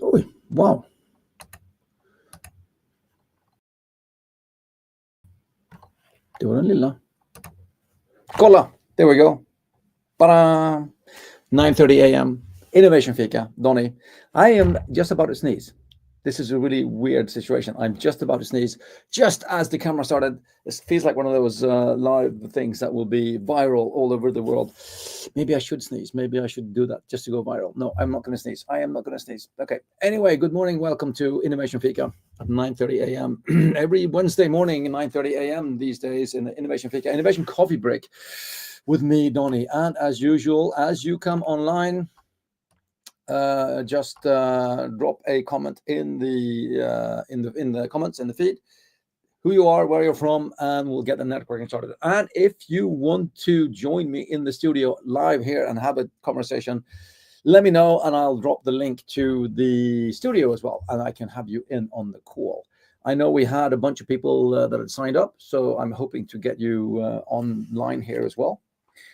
Oj, wow. Det var den lilla. Kolla, there we go. Bara 9:30 a.m. Innovation Fika, Donny. I am just about to sneeze. This is a really weird situation. I'm just about to sneeze just as the camera started. It feels like one of those live things that will be viral all over the world. Maybe I should sneeze. Maybe I should do that just to go viral. No, I'm not going to sneeze. I am not going to sneeze. Okay. Anyway, good morning. Welcome to Innovation Fika at 9:30 a.m. Every Wednesday morning, 9:30 a.m. these days in the Innovation Fika, Innovation Coffee Break with me, Donny. And as usual, as you come online, just drop a comment in the comments in the feed, who you are, where you're from, and we'll get the networking started. And if you want to join me in the studio live here and have a conversation, let me know and I'll drop the link to the studio as well, and I can have you in on the call. I know we had a bunch of people that had signed up, so I'm hoping to get you online here as well.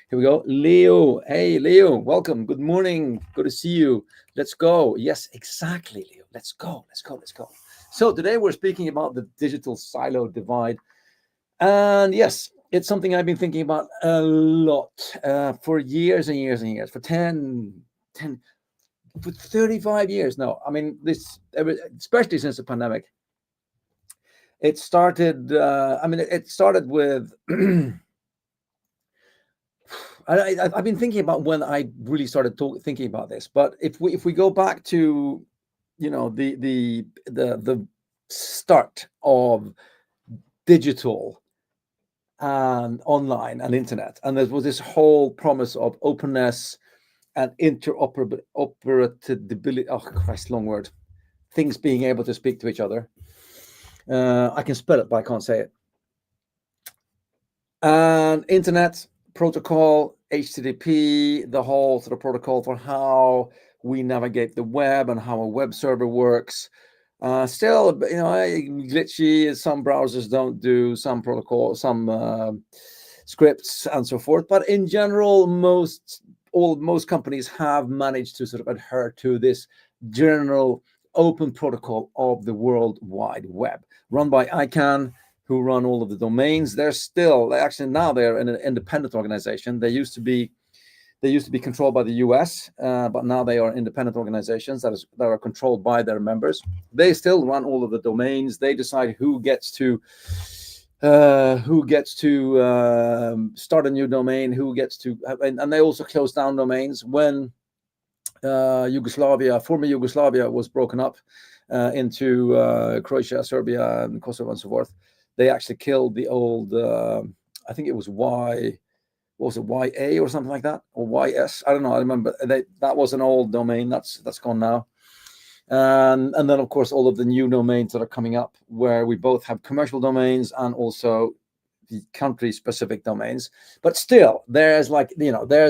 Here we go. Leo. Hey, Leo. Welcome. Good morning. Good to see you. Let's go. Yes, exactly, Leo. Let's go. Let's go. Let's go. So today we're speaking about the digital silo divide. And yes, it's something I've been thinking about a lot for years and years and years, for 35 years now. I mean, this, especially since the pandemic. It started, it started with... I've been thinking about when I really started thinking about this, but if we go back to, the start of digital and online and internet, and there was this whole promise of openness and interoperability. Oh Christ, long word. Things being able to speak to each other. I can spell it, but I can't say it. And internet protocol, HTTP, the whole sort of protocol for how we navigate the web and how a web server works. Still, glitchy, as some browsers don't do, some protocol, some scripts and so forth. But in general, most companies have managed to sort of adhere to this general open protocol of the World Wide Web, run by ICANN, who run all of the domains. They're an independent organization. They used to be controlled by the US, but now they are independent organizations that are controlled by their members. They still run all of the domains. They decide who gets to start a new domain, who gets to, and they also close down domains when former Yugoslavia was broken up into Croatia, Serbia, and Kosovo, and so forth. They actually killed the old, I think it was YA or something like that, or YS. I don't know. I remember that was an old domain. That's gone now. And then, of course, all of the new domains that are coming up, where we both have commercial domains and also the country-specific domains. But still, there's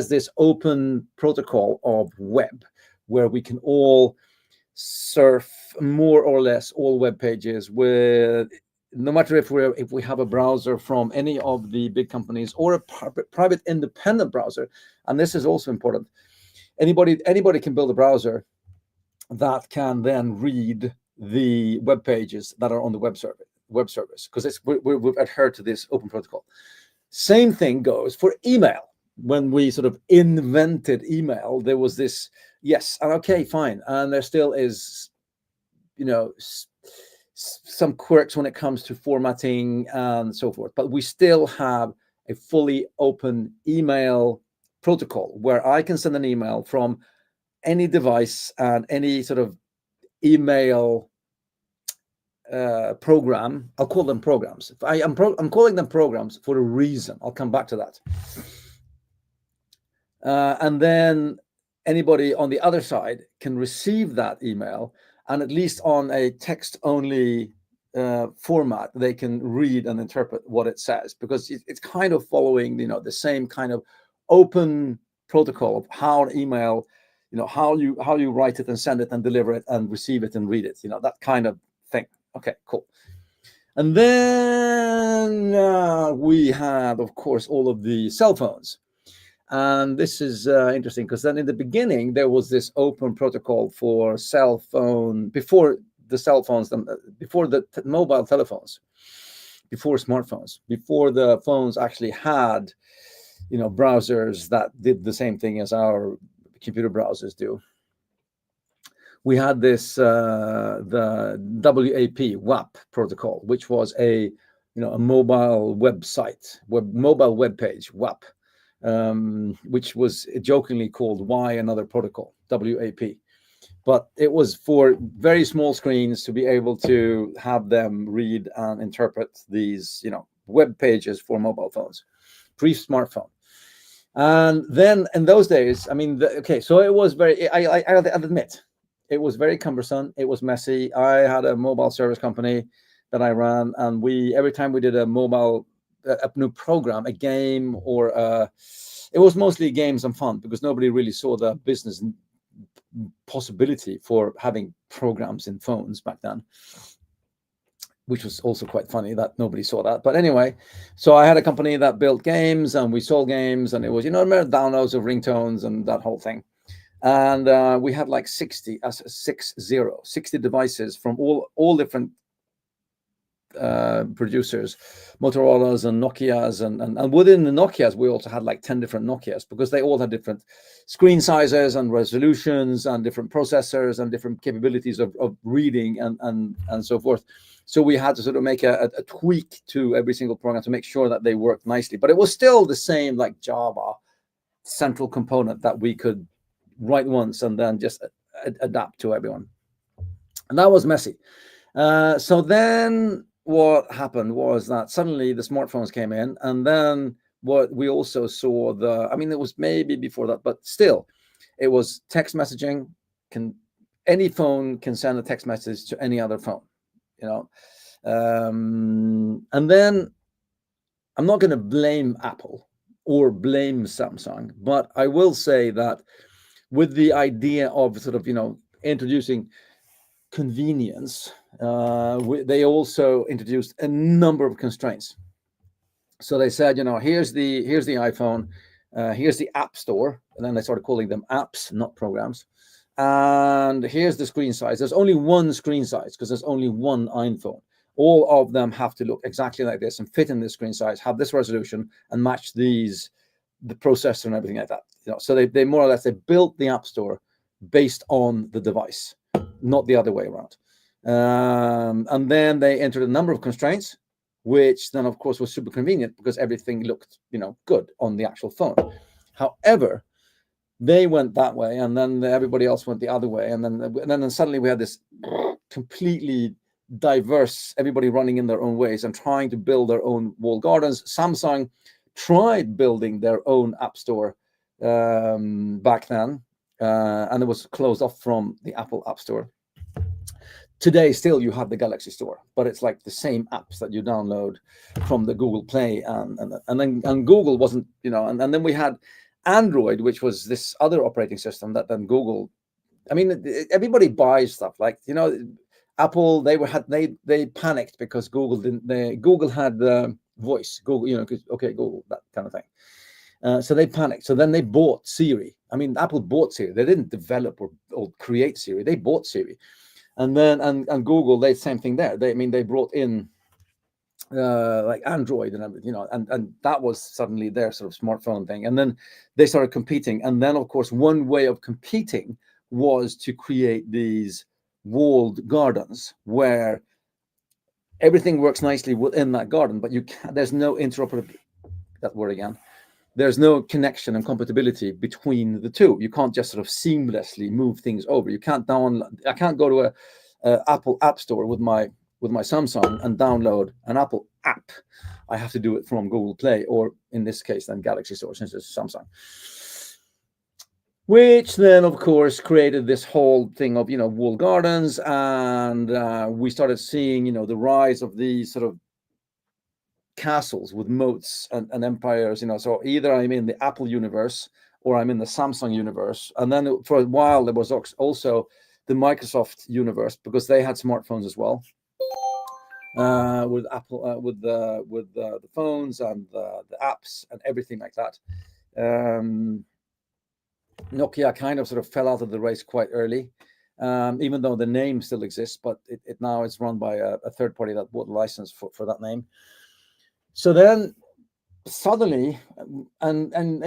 this open protocol of web where we can all surf more or less all web pages with, no matter if we have a browser from any of the big companies or a private independent browser. And this is also important. Anybody can build a browser that can then read the web pages that are on the web service, because we've adhered to this open protocol. Same thing goes for email. When we sort of invented email, there was this, yes, and okay, fine, and there still is, some quirks when it comes to formatting and so forth, but we still have a fully open email protocol where I can send an email from any device and any sort of email program. I'll call them programs. I'm calling them programs for a reason. I'll come back to that. And then anybody on the other side can receive that email, and at least on a text-only format, they can read and interpret what it says, because it's kind of following, the same kind of open protocol of how an email, how you write it and send it and deliver it and receive it and read it, that kind of thing. Okay, cool. And then we had, of course, all of the cell phones. And this is interesting, because then in the beginning, there was this open protocol for cell phone, before the cell phones, before the mobile telephones, before smartphones, before the phones actually had, browsers that did the same thing as our computer browsers do. We had this, the WAP protocol, which was a mobile website, mobile web page, WAP. Which was jokingly called "Why Another Protocol," WAP. But it was for very small screens to be able to have them read and interpret these, web pages for mobile phones, pre-smartphone. And then in those days, so it was very, I'll admit, it was very cumbersome. It was messy. I had a mobile service company that I ran, and every time we did a new program, a game, or it was mostly games and fun, because nobody really saw the business possibility for having programs in phones back then, which was also quite funny that nobody saw that. But anyway, so I had a company that built games, and we sold games, and it was, downloads of ringtones and that whole thing. And we had like 60 devices from all different producers, Motorola's and Nokia's, and within the Nokia's we also had like 10 different Nokia's, because they all had different screen sizes and resolutions and different processors and different capabilities of reading and so forth. So we had to sort of make a tweak to every single program to make sure that they worked nicely, but it was still the same like Java central component that we could write once and then just adapt to everyone, and that was messy. So then what happened was that suddenly the smartphones came in, and then what we also saw, it was maybe before that, but still, it was text messaging. Any phone can send a text message to any other phone, and then I'm not going to blame Apple or blame Samsung, but I will say that with the idea of sort of, introducing convenience, they also introduced a number of constraints. So they said, here's the iPhone, here's the App Store, and then they started calling them apps, not programs. And here's the screen size. There's only one screen size because there's only one iPhone. All of them have to look exactly like this and fit in this screen size, have this resolution, and match the processor and everything like that. So they more or less, they built the App Store based on the device, not the other way around. And then they entered a number of constraints, which then of course was super convenient because everything looked, good on the actual phone. However, they went that way, and then everybody else went the other way, and then suddenly we had this completely diverse, everybody running in their own ways and trying to build their own walled gardens. Samsung tried building their own App Store back then, and it was closed off from the Apple App Store. Today, still, you have the Galaxy Store, but it's like the same apps that you download from the Google Play, and Google wasn't, and then we had Android, which was this other operating system that then Google. Everybody buys stuff like, Apple. They panicked because Google didn't. Google had the voice. Google, Google, that kind of thing. So they panicked. So then they bought Siri. Apple bought Siri. They didn't develop or create Siri. They bought Siri. And then and Google, they same thing there. They brought in like Android and everything, and that was suddenly their sort of smartphone thing. And then they started competing. And then, of course, one way of competing was to create these walled gardens where everything works nicely within that garden, but there's no interoperability. That word again. There's no connection and compatibility between the two. You can't just sort of seamlessly move things over. I can't go to a Apple App Store with my Samsung and download an Apple app. I have to do it from Google Play, or in this case, then Galaxy Store, since it's Samsung. Which then, of course, created this whole thing of, walled gardens, and we started seeing, the rise of these sort of castles with moats and empires. So either I'm in the Apple universe or I'm in the Samsung universe. And then for a while there was also the Microsoft universe, because they had smartphones as well, with Apple, with the phones and the apps and everything like that. Nokia kind of sort of fell out of the race quite early, even though the name still exists, but it now is run by a third party that bought a license for that name. So then suddenly, and then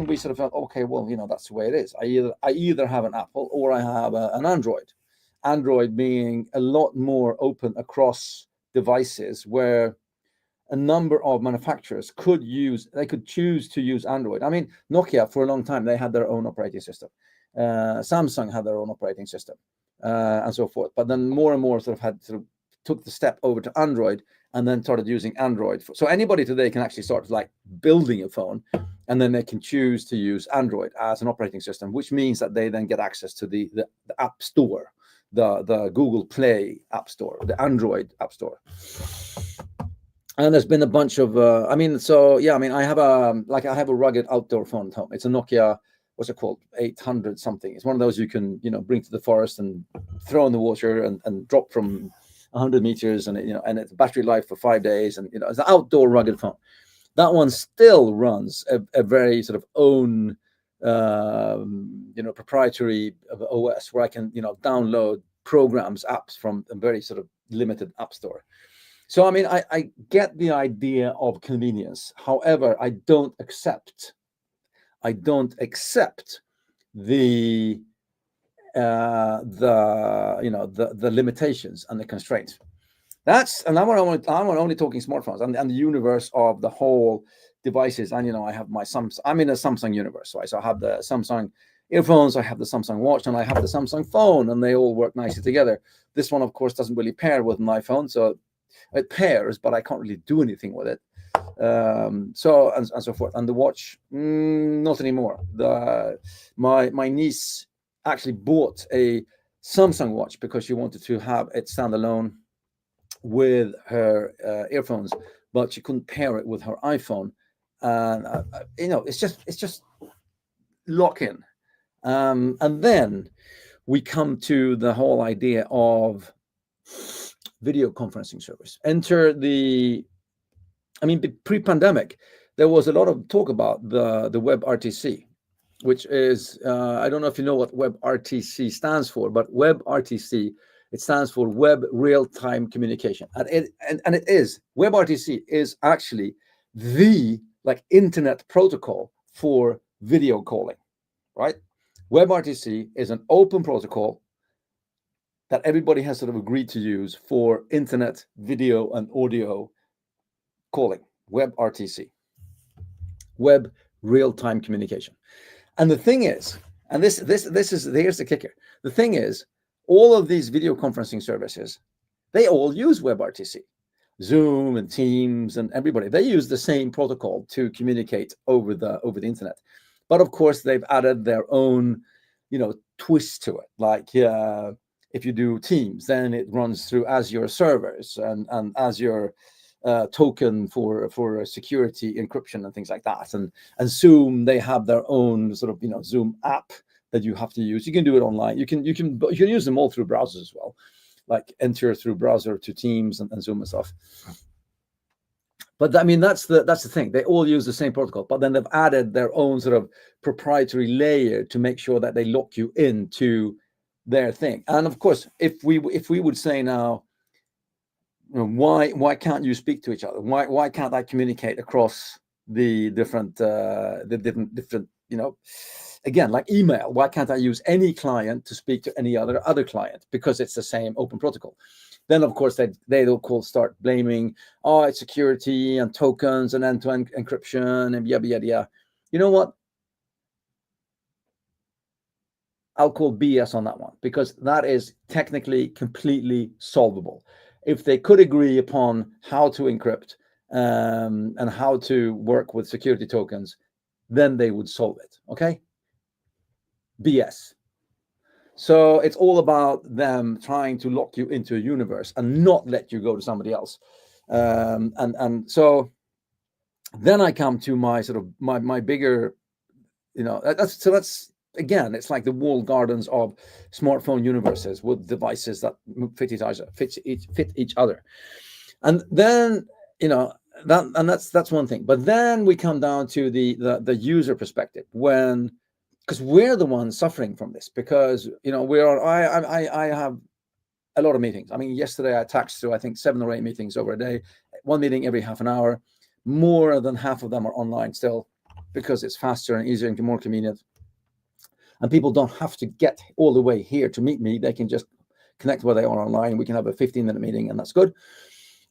we sort of felt, okay, well, that's the way it is. I either have an Apple or I have an Android. Android being a lot more open across devices, where a number of manufacturers could choose to use Android. I mean, Nokia for a long time, they had their own operating system. Samsung had their own operating system, and so forth. But then more and more took the step over to Android, and then started using Android. So anybody today can actually start like building a phone, and then they can choose to use Android as an operating system, which means that they then get access to the App Store, the Google Play App Store, the Android App Store. And there's been a bunch of, I have a rugged outdoor phone at home. It's a Nokia, what's it called? 800 something. It's one of those you can, bring to the forest and throw in the water and drop from 100 meters, and and it's battery life for 5 days, and it's an outdoor rugged phone. That one still runs a very sort of own, proprietary OS, where I can, download programs, apps from a very sort of limited app store. So, I get the idea of convenience. However, I don't accept the limitations and the constraints. And I'm only talking smartphones and the universe of the whole devices. And I have I'm in a Samsung universe, right? So I have the Samsung earphones, I have the Samsung watch, and I have the Samsung phone, and they all work nicely together. This one, of course, doesn't really pair with an iPhone, so it pairs, but I can't really do anything with it. So so forth. And the watch, not anymore. My niece actually bought a Samsung watch because she wanted to have it stand alone with her earphones, but she couldn't pair it with her iPhone. And it's just lock in. And then we come to the whole idea of video conferencing service. Pre-pandemic, there was a lot of talk about the WebRTC, which is, I don't know if you know what WebRTC stands for, but WebRTC, it stands for Web Real-Time Communication. And it is, WebRTC is actually the internet protocol for video calling, right? WebRTC is an open protocol that everybody has sort of agreed to use for internet video and audio calling. WebRTC, Web Real-Time Communication. And the thing is, and here's the kicker. The thing is, all of these video conferencing services, they all use WebRTC. Zoom and Teams and everybody, they use the same protocol to communicate over the internet. But of course, they've added their own, twist to it. Like if you do Teams, then it runs through Azure servers and Azure token for security encryption and things like that. And Zoom, they have their own sort of Zoom app that you have to use. You can do it online. You can use them all through browsers as well, like enter through browser to Teams and Zoom and stuff. But that's the thing. They all use the same protocol, but then they've added their own sort of proprietary layer to make sure that they lock you into their thing. And of course, if we would say now, why can't you speak to each other? Why can't I communicate across the different again, like email? Why can't I use any client to speak to any other client? Because it's the same open protocol. Then of course they'll start blaming, oh, it's security and tokens and end-to-end encryption and yada yada yada. You know what? I'll call BS on that one, because that is technically completely solvable. If they could agree upon how to encrypt and how to work with security tokens, then they would solve it. Okay? BS. So it's all about them trying to lock you into a universe and not let you go to somebody else. And so then I come to my sort of my bigger, that's again, it's like the walled gardens of smartphone universes with devices that fit each other. And then, that's one thing. But then we come down to the user perspective, because we're the ones suffering from this, because I have a lot of meetings. I mean, yesterday I taxed through, I think, 7 or 8 meetings over a day, one meeting every half an hour. More than half of them are online still, because it's faster and easier and more convenient. And people don't have to get all the way here to meet me. They can just connect where they are online. We can have a 15-minute meeting, and that's good.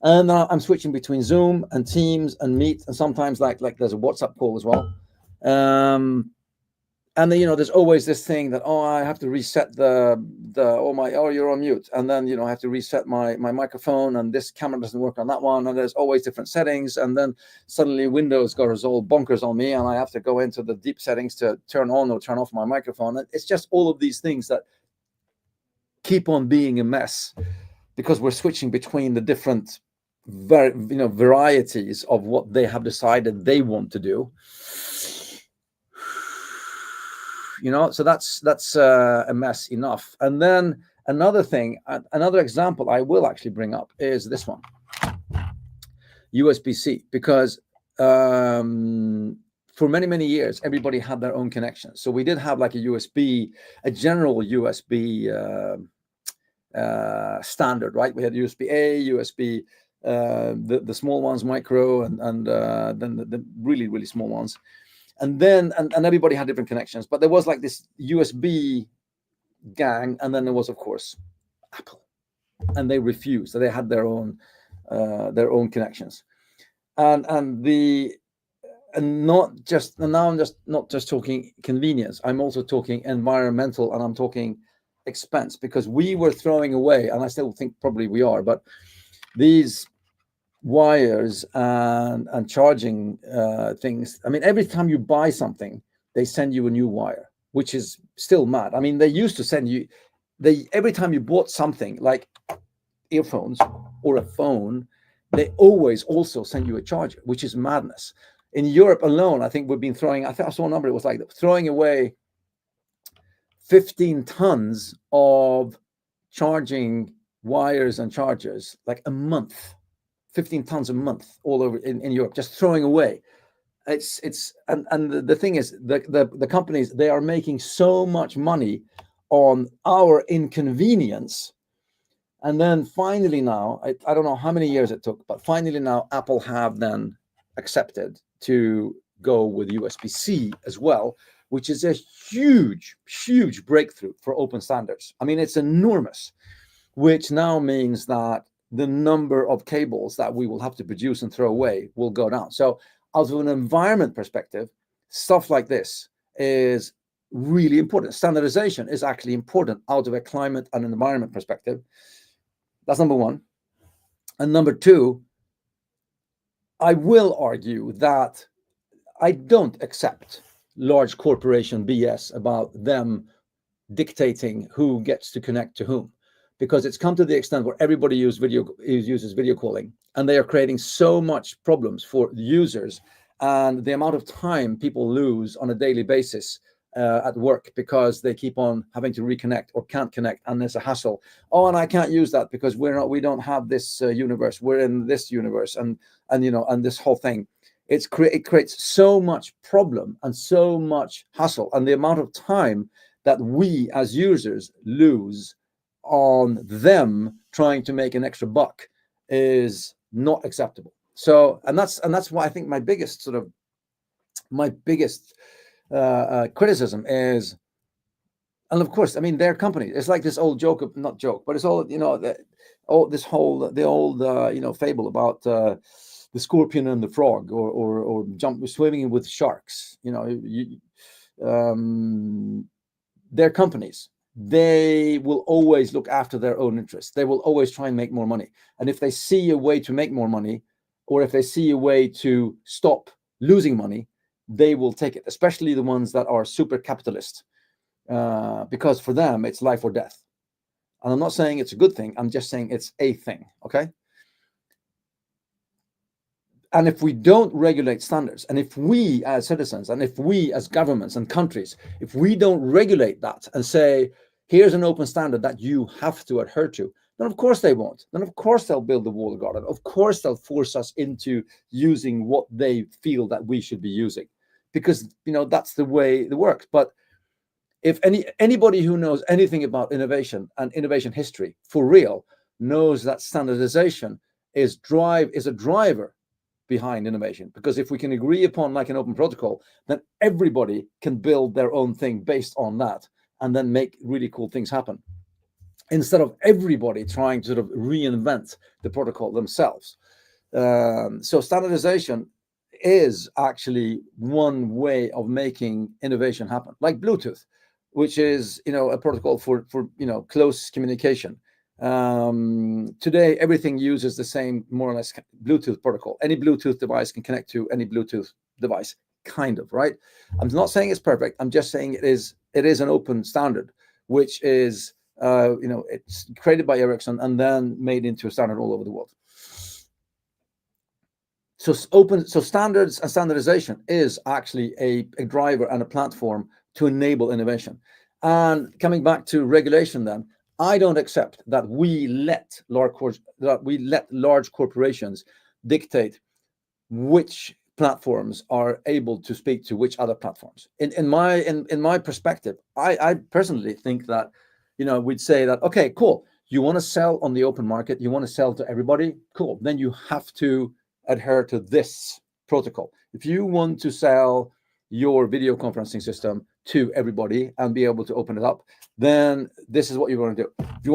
And I'm switching between Zoom and Teams and Meet, and sometimes like there's a WhatsApp call as well. And then, there's always this thing that, I have to reset you're on mute. And then, I have to reset my microphone, and this camera doesn't work on that one. And there's always different settings. And then suddenly Windows goes all bonkers on me, and I have to go into the deep settings to turn on or turn off my microphone. And it's just all of these things that keep on being a mess, because we're switching between the different varieties of what they have decided they want to do. So that's a mess enough. And then another example I will actually bring up is this one, USB-C, because for many years everybody had their own connection. So we did have like a general USB standard, right? We had USB-A, USB, the small ones, micro, and then the really, really small ones. And then and everybody had different connections, but there was like this USB gang, and then there was, of course, Apple, and they refused. So they had their own connections, and now I'm just not just talking convenience. I'm also talking environmental, and I'm talking expense, because we were throwing away, and I still think probably we are, but these wires and charging things. I mean, every time you buy something, they send you a new wire, which is still mad. I mean, they used to send you, every time you bought something like earphones or a phone, they always also send you a charger, which is madness. In Europe alone, I think we've been I saw a number, it was like throwing away 15 tons of charging wires and chargers, like a month. 15 tons a month all over in Europe, just throwing away. And the thing is, the companies, they are making so much money on our inconvenience. And then finally now, I don't know how many years it took, but finally now Apple have then accepted to go with USB-C as well, which is a huge breakthrough for open standards. I mean, it's enormous, which now means that the number of cables that we will have to produce and throw away will go down. So out of an environment perspective, stuff like this is really important. Standardization is actually important out of a climate and an environment perspective. That's number one. And number two, I will argue that I don't accept large corporation BS about them dictating who gets to connect to whom. Because it's come to the extent where everybody uses video calling, and they are creating so much problems for the users, and the amount of time people lose on a daily basis at work because they keep on having to reconnect or can't connect, and there's a hassle. And I can't use that because we don't have this universe. We're in this universe, and this whole thing. It creates so much problem and so much hassle, and the amount of time that we as users lose on them trying to make an extra buck is not acceptable. So, and that's why I think my biggest criticism is, and of course, I mean, their company. It's like this old joke, not joke, but it's all, you know, the old fable about the scorpion and the frog, or swimming with sharks. You know, their companies, they will always look after their own interests. They will always try and make more money. And if they see a way to make more money, or if they see a way to stop losing money, they will take it, especially the ones that are super capitalist, because for them, it's life or death. And I'm not saying it's a good thing. I'm just saying it's a thing, okay? And if we don't regulate standards, and if we as citizens, and if we as governments and countries, if we don't regulate that and say, here's an open standard that you have to adhere to, then of course they won't. Then of course they'll build the walled garden. Of course they'll force us into using what they feel that we should be using, because, you know, that's the way it works. But if anybody who knows anything about innovation and innovation history for real knows that standardization is a driver behind innovation, because if we can agree upon like an open protocol, then everybody can build their own thing based on that and then make really cool things happen, instead of everybody trying to sort of reinvent the protocol themselves. So standardization is actually one way of making innovation happen, like Bluetooth, which is, you know, a protocol for you know, close communication. Today, everything uses the same, more or less, Bluetooth protocol. Any Bluetooth device can connect to any Bluetooth device, kind of, right? I'm not saying it's perfect. I'm just saying it is an open standard, which is, you know, it's created by Ericsson and then made into a standard all over the world. So standards and standardization is actually a driver and a platform to enable innovation. And coming back to regulation, then, I don't accept that we let large corporations dictate which platforms are able to speak to which other platforms. In my perspective, I personally think that, you know, we'd say that, okay, cool, you want to sell on the open market, you want to sell to everybody, cool, then you have to adhere to this protocol. If you want to sell your video conferencing system to everybody and be able to open it up, then this is what you're going to do. If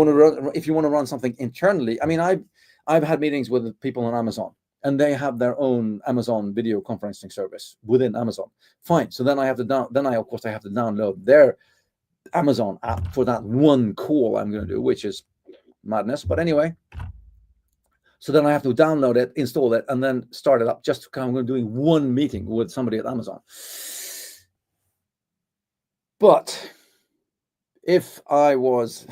you want to run something internally, I mean, I've had meetings with people on Amazon, and they have their own Amazon video conferencing service within Amazon. Fine. So then I have to download their Amazon app for that one call I'm going to do, which is madness. But anyway, so then I have to download it, install it, and then start it up. Just I'm going to doing one meeting with somebody at Amazon. But if I was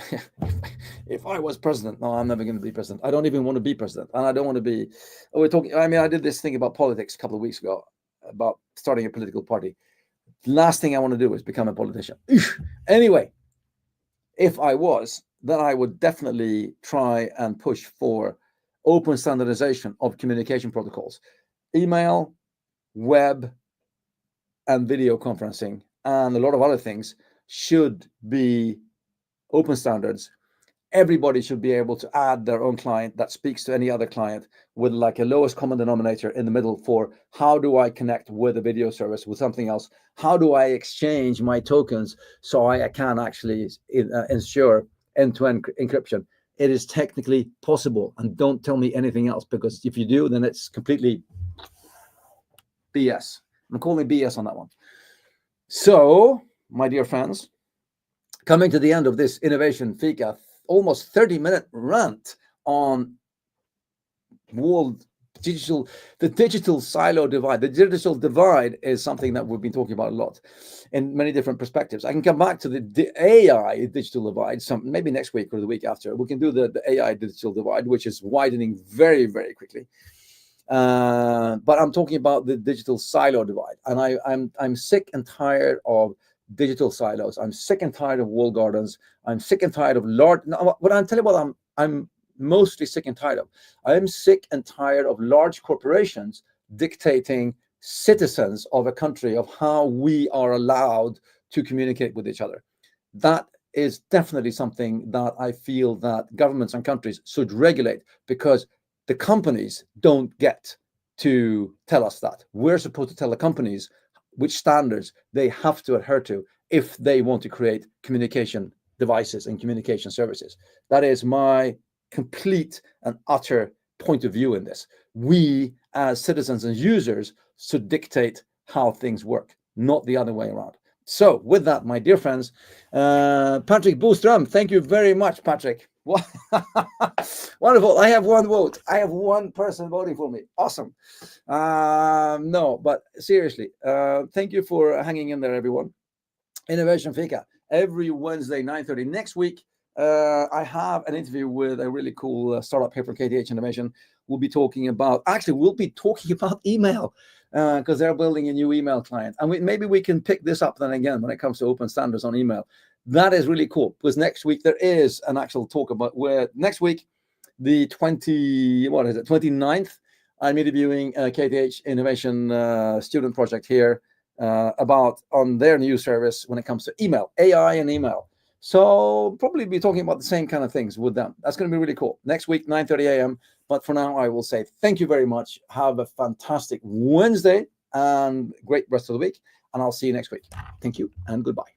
president, no, I'm never going to be president. I don't even want to be president, and I don't want to be. I did this thing about politics a couple of weeks ago about starting a political party. The last thing I want to do is become a politician. Anyway, if I was, then I would definitely try and push for open standardization of communication protocols, email, web, and video conferencing, and a lot of other things should be open standards. Everybody should be able to add their own client that speaks to any other client, with like a lowest common denominator in the middle for how do I connect with a video service with something else? How do I exchange my tokens so I can actually ensure end-to-end encryption? It is technically possible, and don't tell me anything else, because if you do, then it's completely BS. I'm calling BS on that one. So, my dear friends, coming to the end of this Innovation Fika, almost 30-minute rant on the digital silo divide. The digital divide is something that we've been talking about a lot in many different perspectives. I can come back to the AI digital divide maybe next week or the week after. We can do the AI digital divide, which is widening very, very quickly. But I'm talking about the digital silo divide, and I'm sick and tired of digital silos. I'm sick and tired of walled gardens. I'm sick and tired of I'm mostly sick and tired of. I'm sick and tired of large corporations dictating citizens of a country of how we are allowed to communicate with each other. That is definitely something that I feel that governments and countries should regulate, because The companies don't get to tell us that. We're supposed to tell the companies which standards they have to adhere to if they want to create communication devices and communication services. That is my complete and utter point of view in this. We as citizens and users should dictate how things work, not the other way around. So with that, my dear friends, Patrick Boström, thank you very much, Patrick. Wonderful. I have one vote. I have one person voting for me. Awesome. No, but seriously, thank you for hanging in there, everyone. Innovation Fika, every Wednesday, 9:30. Next week, I have an interview with a really cool startup here from KTH Innovation. We'll be talking about email, because they're building a new email client. And maybe we can pick this up then again when it comes to open standards on email. That is really cool, because next week there is an actual talk about where next week, the 29th, I'm interviewing KTH Innovation student project here about on their new service when it comes to email, AI and email. So probably be talking about the same kind of things with them. That's going to be really cool. Next week, 9:30 a.m. But for now, I will say thank you very much. Have a fantastic Wednesday and great rest of the week. And I'll see you next week. Thank you and goodbye.